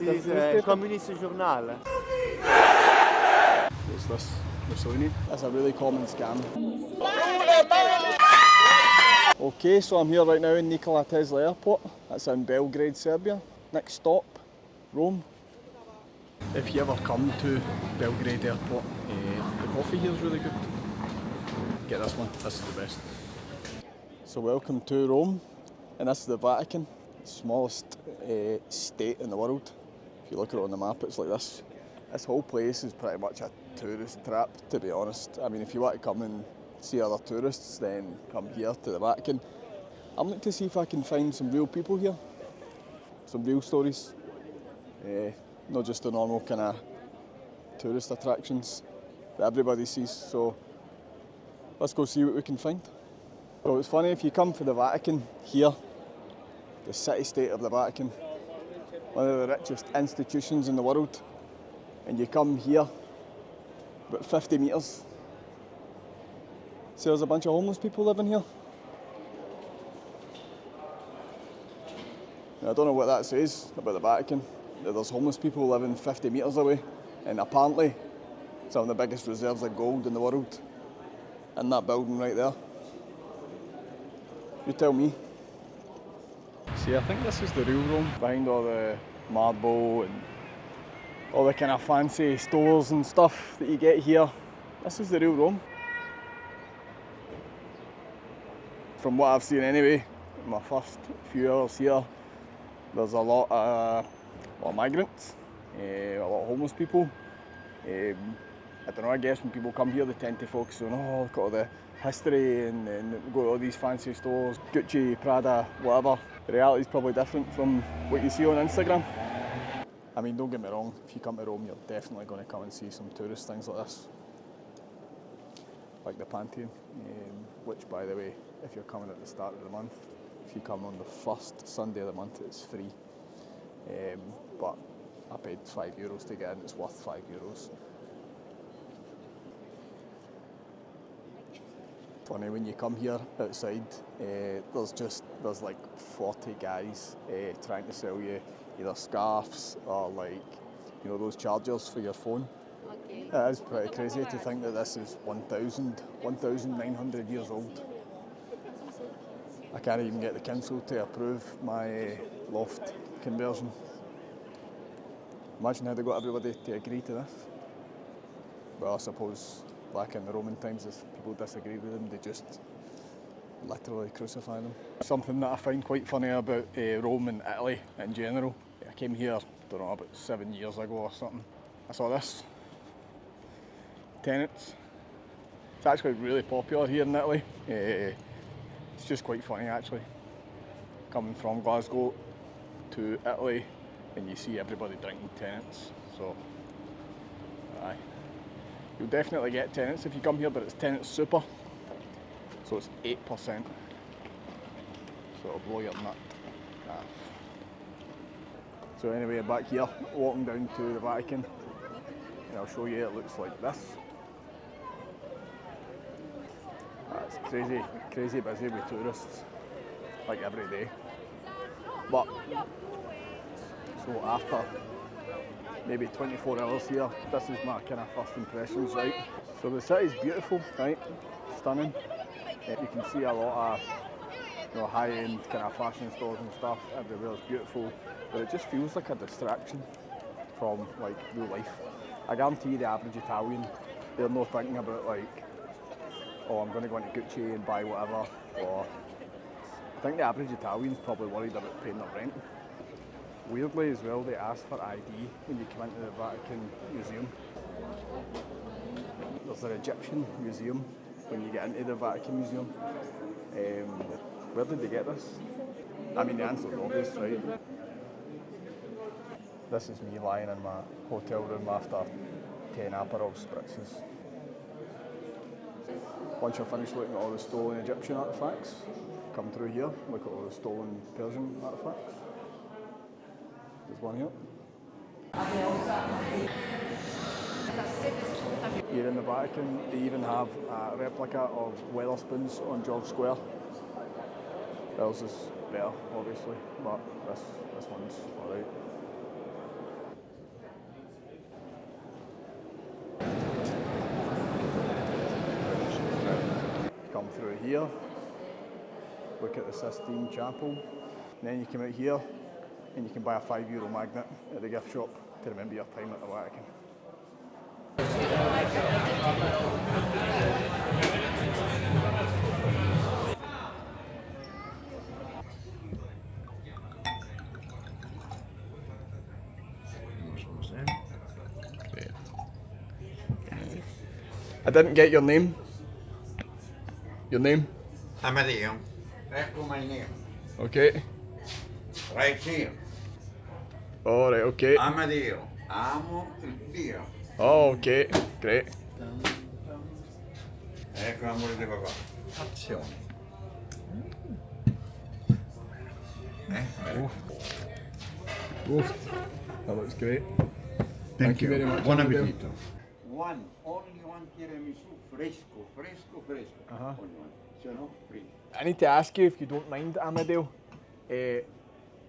This is a communist journal. What's this? Mussolini? That's a really common scam. Okay, so I'm here right now in Nikola Tesla Airport. That's in Belgrade, Serbia. Next stop, Rome. If you ever come to Belgrade Airport, the coffee here is really good. Get this one, this is the best. So welcome to Rome, and this is the Vatican, the smallest state in the world. If you look at it on the map, it's like this. This whole place is pretty much a tourist trap, to be honest. I mean, if you want to come and see other tourists, then come here to the Vatican. I'm looking to see if I can find some real people here, some real stories. Not just the normal kind of tourist attractions that everybody sees. So let's go see what we can find. So it's funny, if you come to the Vatican here, the city-state of the Vatican, one of the richest institutions in the world, and you come here about 50 metres. See, there's a bunch of homeless people living here. Now, I don't know what that says about the Vatican, that there's homeless people living 50 metres away, and apparently some of the biggest reserves of gold in the world in that building right there. You tell me. See, I think this is the real Rome, behind all the marble and all the kind of fancy stores and stuff that you get here. This is the real Rome. From what I've seen anyway, in my first few hours here, there's a lot of migrants, a lot of homeless people. I don't know, I guess when people come here they tend to focus on, oh, look at all the history and go to all these fancy stores, Gucci, Prada, whatever. The reality is probably different from what you see on Instagram. I mean, don't get me wrong, if you come to Rome, you're definitely going to come and see some tourist things like this. Like the Pantheon, which, by the way, if you're coming at the start of the month, if you come on the first Sunday of the month, it's free. But I paid €5 to get in, it's worth €5. Funny, when you come here outside, there's like 40 guys trying to sell you either scarves or like, you know, those chargers for your phone. Okay. It is pretty crazy to think that this is 1,900 years old. I can't even get the council to approve my loft conversion. Imagine how they got everybody to agree to this. Well, I suppose back in the Roman times, if people disagree with them, they just literally crucify them. Something that I find quite funny about Rome and Italy in general. I came here, don't know, about 7 years ago or something. I saw this. Tenants. It's actually really popular here in Italy. It's just quite funny actually. Coming from Glasgow to Italy and you see everybody drinking Tenants. So, aye. You'll definitely get Tenants if you come here, but it's Tenants Super. So it's 8%. So it'll blow your nut. So anyway, back here, walking down to the Vatican, and I'll show you it looks like this. It's crazy busy with tourists, like every day. But, so after maybe 24 hours here, this is my kind of first impressions, right? So the city's beautiful, right? Stunning. You can see a lot of, you know, high-end kind of fashion stores and stuff. Everywhere's beautiful, but it just feels like a distraction from like real life. I guarantee the average Italian, they're not thinking about like, oh, I'm going to go into Gucci and buy whatever. Or I think the average Italian's probably worried about paying their rent. Weirdly as well, they ask for ID when you come into the Vatican Museum. There's an Egyptian museum when you get into the Vatican Museum. Where did they get this? I mean, the answer's obvious, right? This is me lying in my hotel room after 10 Aperol spritzes. Once you're finished looking at all the stolen Egyptian artefacts, come through here, look at all the stolen Persian artefacts. There's one here. Here in the Vatican, they even have a replica of Wetherspoons on George Square. Theirs is better, obviously, but this one's alright. come through here, look at the Sistine Chapel, and then you come out here and you can buy a €5 magnet at the gift shop to remember your time at the Vatican. I didn't get your name. Your name? Amadeo. Ecco my name. Okay. Right here. Alright, okay. Amadeo. Amo il Dio. Oh, okay. Great. Ecco l'amore di papà. Azione. Oof. That looks great. Thank you very much. Buon Amadeo. appetito. Only one tiramisù fresco. Uh-huh. Only one. Se no, free. I need to ask you, if you don't mind, Amadeo,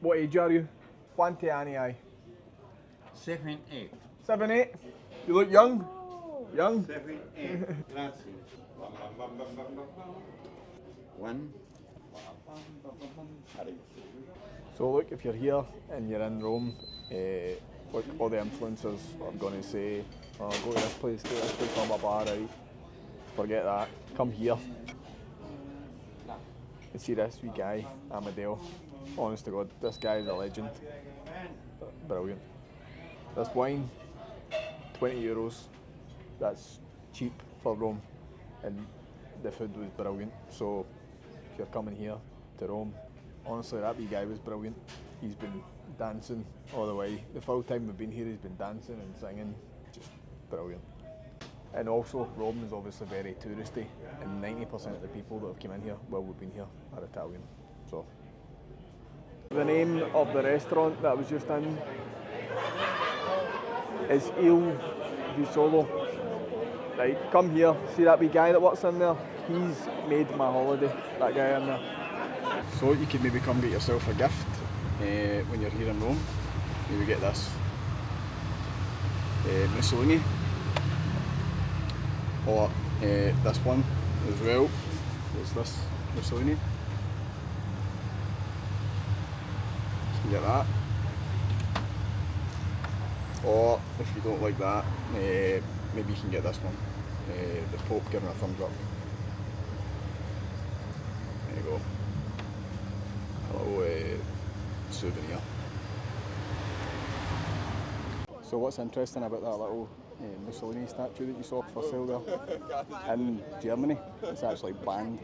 what age are you? Quanti anni hai? 7, 8. 7, 8? You look young. Young. 7, 8. Grazie. Bam, bam, bam, bam, bam, bam, bam. One. So look, if you're here and you're in Rome, look, all the influencers are going to say, oh, go to this place, blah, blah, blah, right? Forget that. Come here. You see this wee guy, Amadeo. Honest to God, this guy is a legend. Brilliant. This wine, €20. That's cheap for Rome, and the food was brilliant. So if you're coming here to Rome, honestly, that wee guy was brilliant. He's been dancing all the way. The full time we've been here, he's been dancing and singing. Just brilliant. And also, Rome is obviously very touristy, and 90% of the people that have come in here, while we've been here, are Italian. So, the name of the restaurant that I was just in is Il Visolo. Right, come here, see that wee guy that works in there? He's made my holiday, that guy in there. So you could maybe come get yourself a gift when you're here in Rome. Maybe get this Mussolini, or this one as well. It's this Mussolini. You can get that. Or if you don't like that, maybe you can get this one. The Pope giving a thumbs up. There you go. A little souvenir. So what's interesting about that little Mussolini statue that you saw for sale there? In Germany, it's actually banned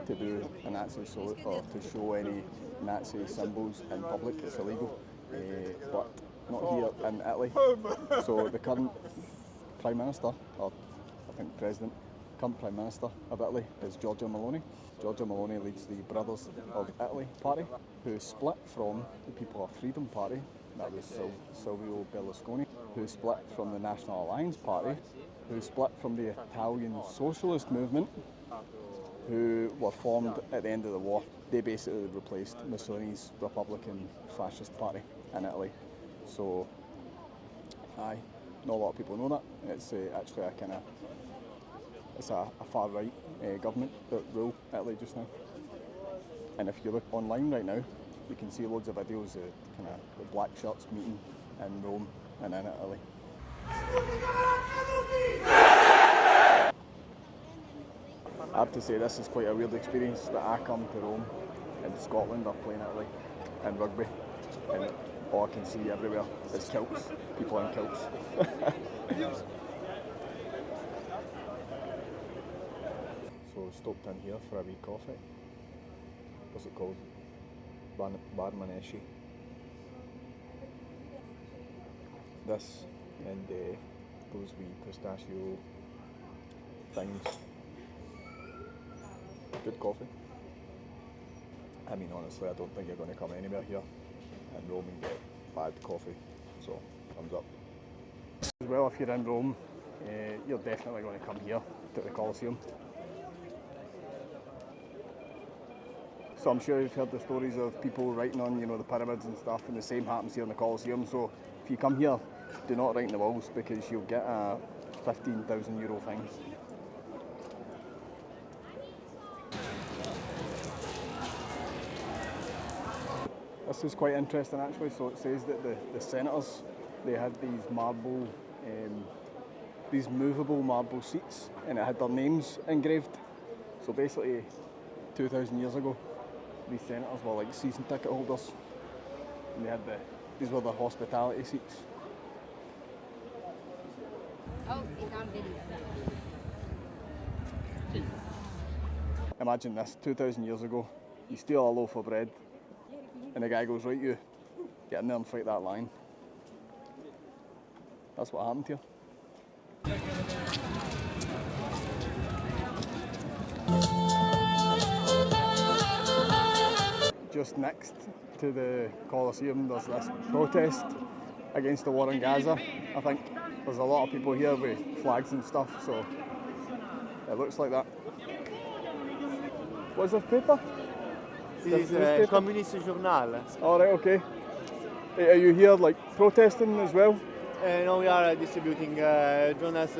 to do a Nazi salute or to show any Nazi symbols in public. It's illegal, but not here in Italy. So the current Prime Minister, or I think President, current Prime Minister of Italy is Giorgia Meloni. Giorgia Meloni leads the Brothers of Italy party, who split from the People of Freedom party, that was Silvio Berlusconi, who split from the National Alliance party, who split from the Italian Socialist movement, who were formed at the end of the war. They basically replaced Mussolini's Republican Fascist party in Italy. So, aye, not a lot of people know that. It's actually a kind of, it's a far-right government that rule Italy just now. And if you look online right now, you can see loads of videos of kind of the black shirts meeting in Rome and in Italy. I have to say, this is quite a weird experience that I come to Rome and Scotland are playing Italy and rugby, and all I can see everywhere is kilts, people in kilts. So stopped in here for a wee coffee. What's it called? Barmanesci. This and those wee pistachio things. Good coffee. I mean, honestly, I don't think you're going to come anywhere here in Rome and get bad coffee. So, thumbs up. As well, if you're in Rome, you're definitely going to come here to the Colosseum. So I'm sure you've heard the stories of people writing on, the pyramids and stuff, and the same happens here in the Colosseum. So if you come here, do not write in the walls because you'll get a €15,000 fine. This is quite interesting actually. So it says that the senators, they had these movable marble seats, and it had their names engraved. So basically, 2,000 years ago, these senators were like season ticket holders, and they had these were the hospitality seats. Oh, it's on video. Imagine this, 2,000 years ago, you steal a loaf of bread, and the guy goes, right, you get in there and fight that lion. That's what happened here. Just next to the Colosseum, there's this protest against the war in Gaza. I think there's a lot of people here with flags and stuff, so it looks like that. What's this paper? This is Communist Journal. All right, okay. Are you here like protesting as well? No, we are distributing journals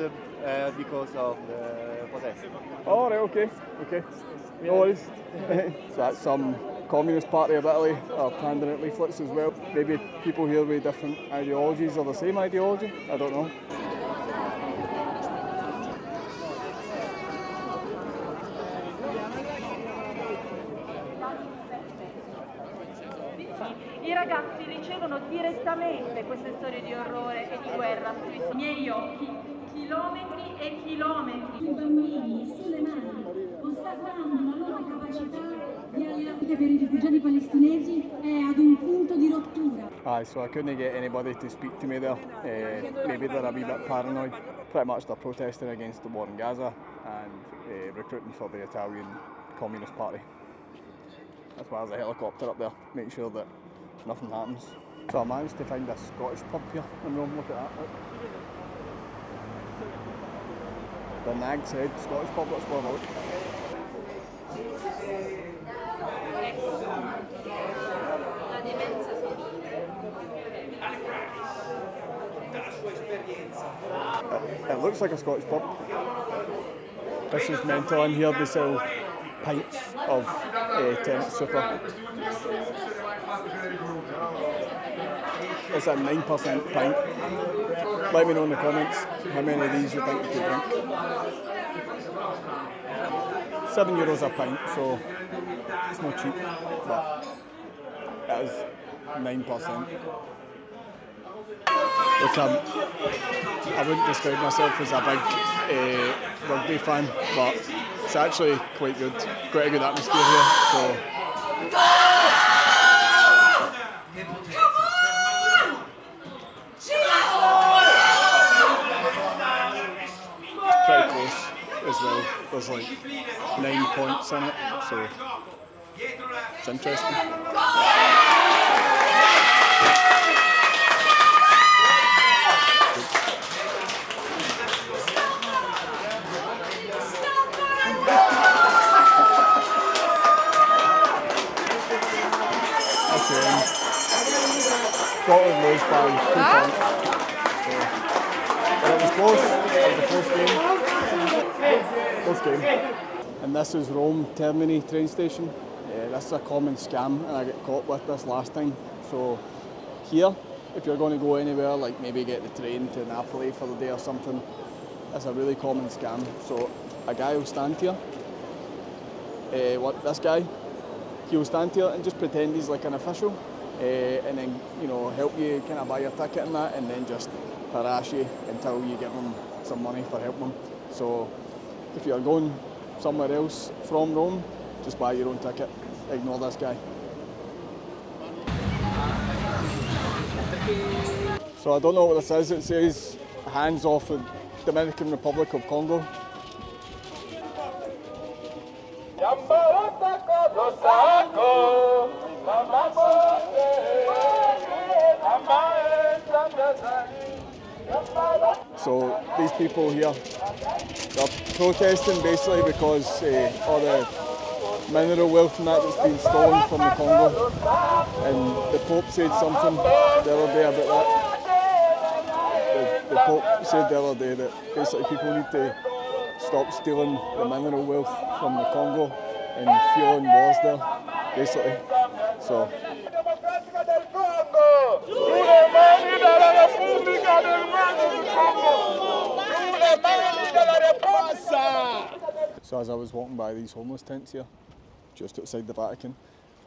because of the protest. All right, okay. No worries. So that's some Communist Party of Italy are handing out leaflets as well. Maybe people here with different ideologies or the same ideology. I don't know. I ragazzi ricevono direttamente queste storie di orrore e di guerra sui miei occhi, chilometri e chilometri. Sui bambini e sulle mani, ostacolando la loro capacità di alleanza per i rifugiati palestinesi è ad un punto di rottura. So I couldn't get anybody to speak to me there. Maybe they're a wee bit paranoid. Pretty much they're protesting against the war in Gaza and recruiting for the Italian Communist Party. That's why there's a helicopter up there, make sure that nothing happens. So I managed to find a Scottish pub here in Rome, look at that. Look. The Nag's Head Scottish pub, let's go have a look. It looks like a Scottish pub. This is mental. In here they sell pints of Tenants super. It's a 9% pint. Let me know in the comments how many of these you think you could drink. €7 a pint, so it's not cheap, but it is 9%. Look, I wouldn't describe myself as a big rugby fan, but it's actually quite good. Quite a good atmosphere here. So. It's pretty close as well. There's like 9 points in it, so it's interesting. Scotland lose by 2 points. So, but it was close. It was a close game. And this is Rome Termini train station. This is a common scam, and I got caught with this last time. So here, if you're going to go anywhere, like maybe get the train to Napoli for the day or something, it's a really common scam. So a guy will stand here. This guy, he will stand here and just pretend he's like an official. And then, help you kind of buy your ticket and that, and then just harass you until you give them some money for helping them. So if you're going somewhere else from Rome, just buy your own ticket. Ignore this guy. So I don't know what this is. It says hands off the Dominican Republic of Congo. So these people here, they're protesting basically because all the mineral wealth and that's been stolen from the Congo, and the Pope said something the other day about that. The Pope said the other day that basically people need to stop stealing the mineral wealth from the Congo and fueling wars there, basically. So So as I was walking by these homeless tents here, just outside the Vatican,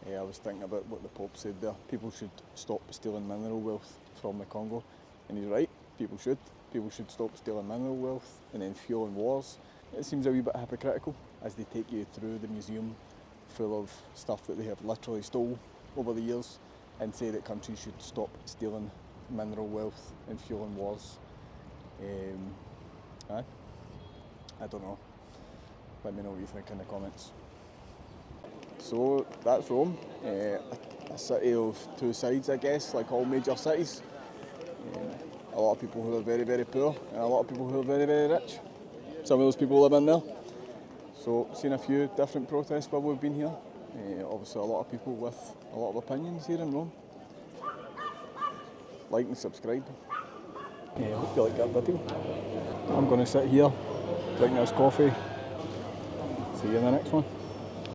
I was thinking about what the Pope said there. People should stop stealing mineral wealth from the Congo. And he's right, people should. People should stop stealing mineral wealth and then fueling wars. It seems a wee bit hypocritical as they take you through the museum full of stuff that they have literally stole over the years and say that countries should stop stealing mineral wealth and fueling wars. I don't know. Let me know what you think in the comments. So that's Rome, a city of two sides, I guess, like all major cities. A lot of people who are very, very poor and a lot of people who are very, very rich. Some of those people live in there. So seen a few different protests while we've been here. Obviously a lot of people with a lot of opinions here in Rome. Like and subscribe. Hope you like that video. I'm going to sit here, drink this coffee. See you in the next one.